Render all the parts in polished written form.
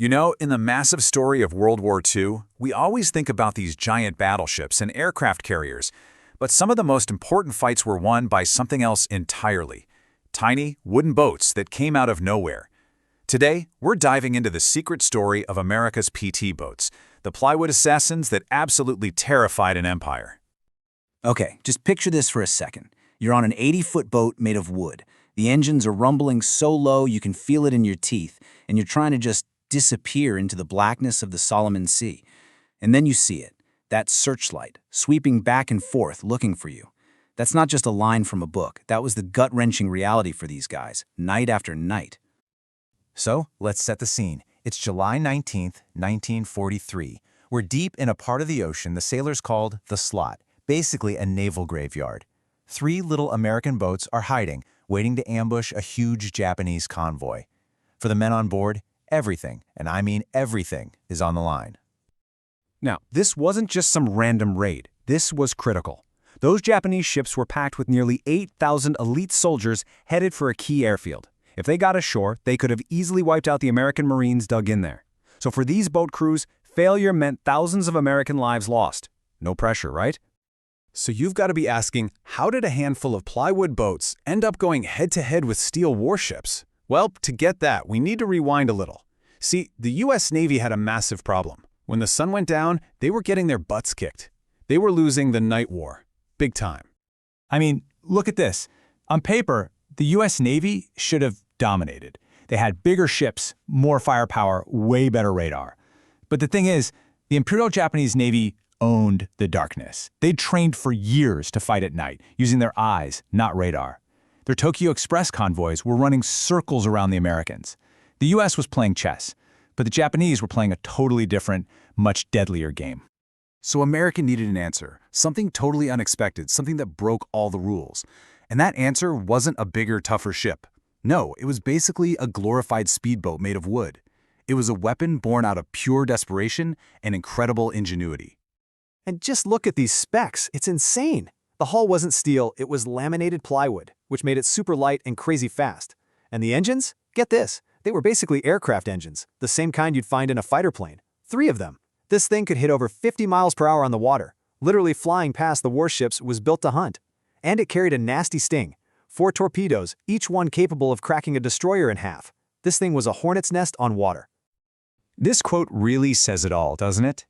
You know, in the massive story of World War II, we always think about these giant battleships and aircraft carriers, but some of the most important fights were won by something else entirely. Tiny, wooden boats that came out of nowhere. Today, we're diving into the secret story of America's PT boats, the plywood assassins that absolutely terrified an empire. Okay, just picture this for a second. You're on an 80-foot boat made of wood. The engines are rumbling so low you can feel it in your teeth, and you're trying to just disappear into the blackness of the Solomon Sea. And then you see it, that searchlight, sweeping back and forth looking for you. That's not just a line from a book. That was the gut-wrenching reality for these guys, night after night. So, let's set the scene. It's July 19th, 1943. We're deep in a part of the ocean the sailors called the Slot, basically a naval graveyard. 3 little American boats are hiding, waiting to ambush a huge Japanese convoy. For the men on board, everything, and I mean everything, is on the line. Now, this wasn't just some random raid. This was critical. Those Japanese ships were packed with nearly 8,000 elite soldiers headed for a key airfield. If they got ashore, they could have easily wiped out the American Marines dug in there. So for these boat crews, failure meant thousands of American lives lost. No pressure, right? So you've got to be asking, how did a handful of plywood boats end up going head-to-head with steel warships? Well, to get that, we need to rewind a little. See, the U.S. Navy had a massive problem. When the sun went down, they were getting their butts kicked. They were losing the night war. Big time. I mean, look at this. On paper, the U.S. Navy should have dominated. They had bigger ships, more firepower, way better radar. But the thing is, the Imperial Japanese Navy owned the darkness. They'd trained for years to fight at night, using their eyes, not radar. Their Tokyo Express convoys were running circles around the Americans. The U.S. was playing chess, but the Japanese were playing a totally different, much deadlier game. So America needed an answer, something totally unexpected, something that broke all the rules. And that answer wasn't a bigger, tougher ship. No, it was basically a glorified speedboat made of wood. It was a weapon born out of pure desperation and incredible ingenuity. And just look at these specs, it's insane. The hull wasn't steel, it was laminated plywood, which made it super light and crazy fast. And the engines? Get this, they were basically aircraft engines, the same kind you'd find in a fighter plane. 3 of them. This thing could hit over 50 miles per hour on the water. Literally flying past the warships was built to hunt. And it carried a nasty sting. 4 torpedoes, each one capable of cracking a destroyer in half. This thing was a hornet's nest on water. This quote really says it all, doesn't it?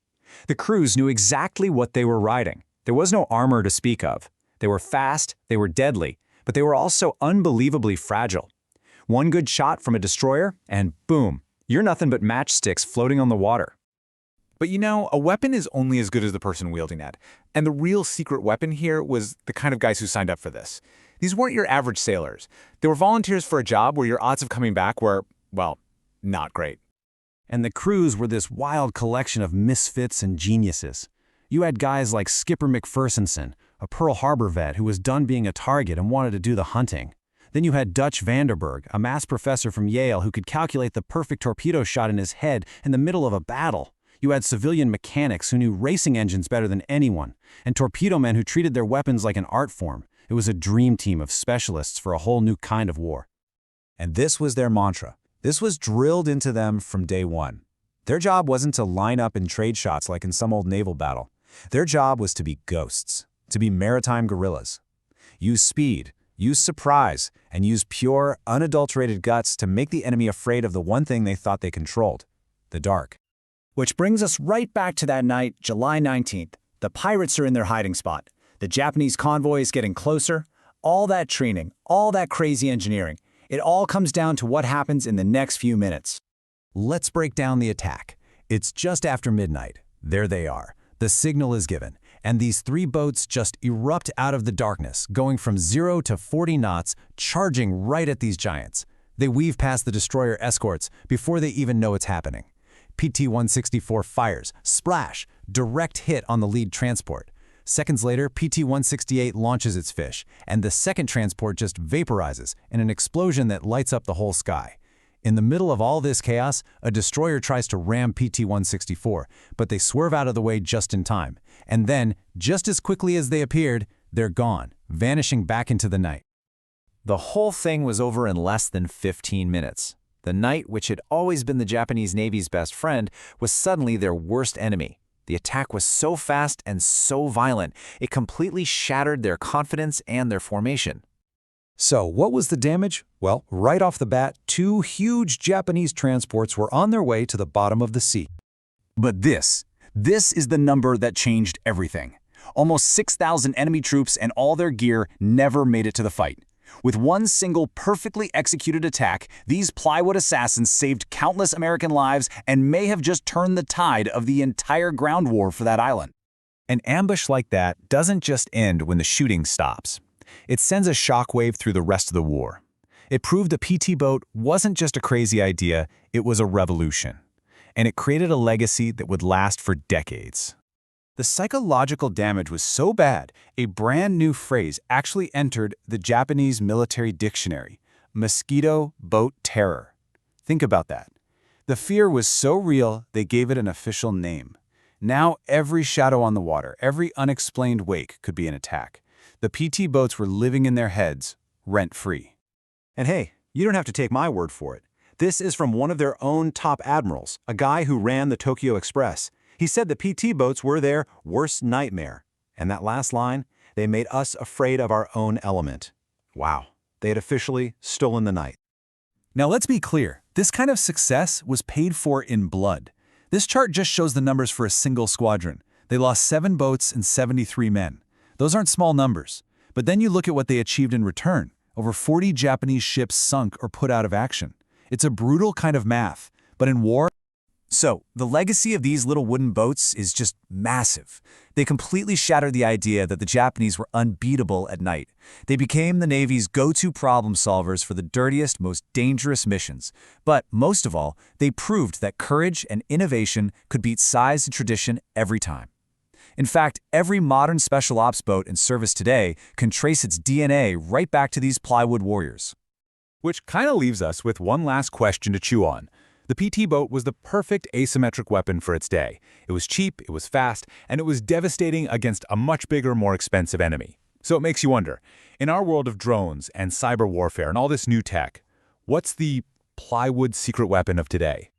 The crews knew exactly what they were riding. There was no armor to speak of. They were fast, they were deadly, but they were also unbelievably fragile. One good shot from a destroyer, and boom, you're nothing but matchsticks floating on the water. But you know, a weapon is only as good as the person wielding it. And the real secret weapon here was the kind of guys who signed up for this. These weren't your average sailors. They were volunteers for a job where your odds of coming back were, well, not great. And the crews were this wild collection of misfits and geniuses. You had guys like Skipper McPhersonson, a Pearl Harbor vet who was done being a target and wanted to do the hunting. Then you had Dutch Vanderberg, a maths professor from Yale who could calculate the perfect torpedo shot in his head in the middle of a battle. You had civilian mechanics who knew racing engines better than anyone, and torpedo men who treated their weapons like an art form. It was a dream team of specialists for a whole new kind of war. And this was their mantra. This was drilled into them from day one. Their job wasn't to line up and trade shots like in some old naval battle. Their job was to be ghosts, to be maritime guerrillas. Use speed, use surprise, and use pure, unadulterated guts to make the enemy afraid of the one thing they thought they controlled, the dark. Which brings us right back to that night, July 19th. The pirates are in their hiding spot. The Japanese convoy is getting closer. All that training, all that crazy engineering, it all comes down to what happens in the next few minutes. Let's break down the attack. It's just after midnight. There they are. The signal is given, and these 3 boats just erupt out of the darkness, going from 0 to 40 knots, charging right at these giants. They weave past the destroyer escorts before they even know it's happening. PT-164 fires, splash, direct hit on the lead transport. Seconds later, PT-168 launches its fish, and the second transport just vaporizes in an explosion that lights up the whole sky. In the middle of all this chaos, a destroyer tries to ram PT-164, but they swerve out of the way just in time. And then, just as quickly as they appeared, they're gone, vanishing back into the night. The whole thing was over in less than 15 minutes. The night, which had always been the Japanese Navy's best friend, was suddenly their worst enemy. The attack was so fast and so violent, it completely shattered their confidence and their formation. So, what was the damage? Well, right off the bat, 2 huge Japanese transports were on their way to the bottom of the sea. But this is the number that changed everything. Almost 6,000 enemy troops and all their gear never made it to the fight. With one single perfectly executed attack, these plywood assassins saved countless American lives and may have just turned the tide of the entire ground war for that island. An ambush like that doesn't just end when the shooting stops. It sends a shockwave through the rest of the war. It proved a PT boat wasn't just a crazy idea, it was a revolution. And it created a legacy that would last for decades. The psychological damage was so bad, a brand new phrase actually entered the Japanese military dictionary: mosquito boat terror. Think about that. The fear was so real, they gave it an official name. Now every shadow on the water, every unexplained wake could be an attack. The PT boats were living in their heads, rent-free. And hey, you don't have to take my word for it. This is from one of their own top admirals, a guy who ran the Tokyo Express. He said the PT boats were their worst nightmare. And that last line, they made us afraid of our own element. Wow, they had officially stolen the night. Now let's be clear, this kind of success was paid for in blood. This chart just shows the numbers for a single squadron. They lost 7 boats and 73 men. Those aren't small numbers. But then you look at what they achieved in return. Over 40 Japanese ships sunk or put out of action. It's a brutal kind of math, but in war. So, the legacy of these little wooden boats is just massive. They completely shattered the idea that the Japanese were unbeatable at night. They became the Navy's go-to problem solvers for the dirtiest, most dangerous missions. But most of all, they proved that courage and innovation could beat size and tradition every time. In fact, every modern special ops boat in service today can trace its DNA right back to these plywood warriors. Which kind of leaves us with one last question to chew on. The PT boat was the perfect asymmetric weapon for its day. It was cheap, it was fast, and it was devastating against a much bigger, more expensive enemy. So it makes you wonder, in our world of drones and cyber warfare and all this new tech, what's the plywood secret weapon of today?